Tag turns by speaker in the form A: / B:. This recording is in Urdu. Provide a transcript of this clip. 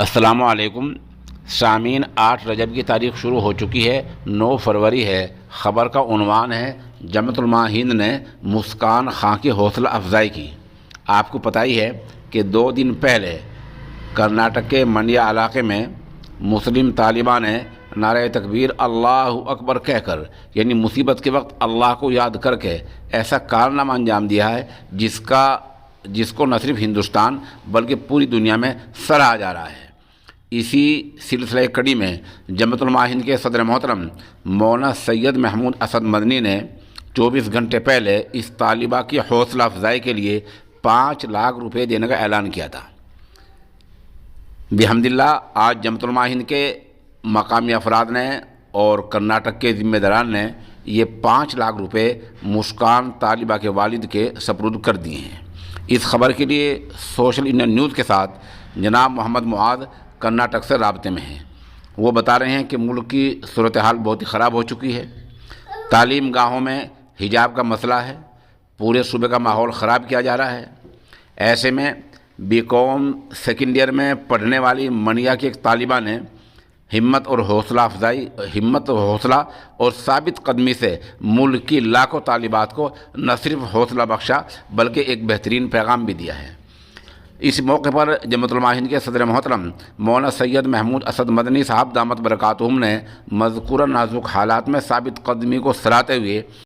A: السلام علیکم سامعین، 8 رجب کی تاریخ شروع ہو چکی ہے، 9 فروری ہے۔ خبر کا عنوان ہے جمعیت علماء ہند نے مسکان خاں کی حوصلہ افزائی کی۔ آپ کو پتہ ہی ہے کہ 2 دن پہلے کرناٹک کے منڈیا علاقے میں مسلم طالبان نے نعرہ تکبیر اللہ اکبر کہہ کر، یعنی مصیبت کے وقت اللہ کو یاد کر کے ایسا کارنامہ انجام دیا ہے جس کو نہ صرف ہندوستان بلکہ پوری دنیا میں سراہا جا رہا ہے۔ اسی سلسلہ کڑی میں جمعیت علماء ہند کے صدر محترم مولانا سید محمود اسد مدنی نے 24 گھنٹے پہلے اس طالبہ کی حوصلہ افزائی کے لیے 5 لاکھ روپے دینے کا اعلان کیا تھا۔ بحمد اللہ آج جمعیت علماء ہند کے مقامی افراد نے اور کرناٹک کے ذمہ داران نے یہ 5 لاکھ روپے مسکان طالبہ کے والد کے سپرد کر دیے ہیں۔ اس خبر کے لیے سوشل انڈیا نیوز کے ساتھ جناب محمد معاذ کرناٹک سے رابطے میں ہیں۔ وہ بتا رہے ہیں کہ ملک کی صورتحال بہت ہی خراب ہو چکی ہے، تعلیم گاہوں میں حجاب کا مسئلہ ہے، پورے صوبے کا ماحول خراب کیا جا رہا ہے۔ ایسے میں BCom سیکنڈ ایئر میں پڑھنے والی منیا کی ایک طالبہ نے ہمت اور حوصلہ اور ثابت قدمی سے ملک کی لاکھوں طالبات کو نہ صرف حوصلہ بخشا بلکہ ایک بہترین پیغام بھی دیا ہے۔ اس موقع پر جمعیت علماء ہند کے صدر محترم مولانا سید محمود اسد مدنی صاحب دامت برکاتہم نے مذکورہ نازک حالات میں ثابت قدمی کو سراہتے ہوئے